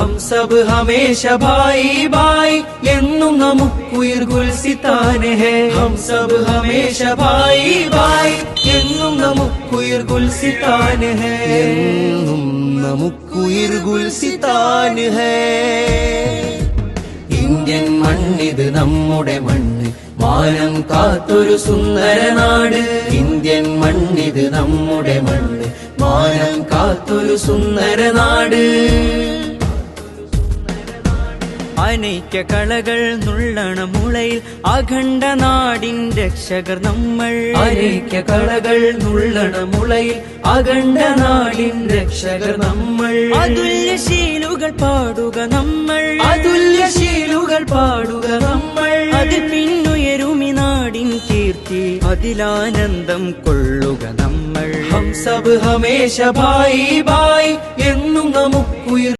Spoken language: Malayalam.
हम सब हमेशा भाई भाई എന്നും നമുക്കുയിർ ഗുൽസിത്താൻ है हम सब हमेशा भाई भाई എന്നും നമുക്കുയിർ ഗുൽസിത്താൻ है എന്നും നമുക്കുയിർ ഗുൽസിത്താൻ है ഇന്ത്യൻ മണ്ണിത് നമ്മുടെ മണ്ണ് മാനം കാത്തൊരു സുന്ദര നാട് ഇന്ത്യൻ മണ്ണിത് നമ്മുടെ മണ്ണ് മാനം കാത്തൊരു സുന്ദര നാട് അനൈക്യ കളകൾ നുള്ളണ മുളയിൽ അഖണ്ഡ നാടിൻ രക്ഷകർ നമ്മൾ അനൈക്യ കളകൾ നുള്ളണ മുളയിൽ അഖണ്ഡ നാടിൻ രക്ഷകർ നമ്മൾ അതുല്യശീലുകൾ പാടുക നമ്മൾ അതുല്യശീലുകൾ പാടുക നമ്മൾ അതിൽ പിന്നുയരുമി നാടിൻ കീർത്തി അതിലാനന്ദം കൊള്ളുക നമ്മൾ ഹം സബ് ഹമേശ ഭായി ഭായി എന്നും നമുക്കുയിർ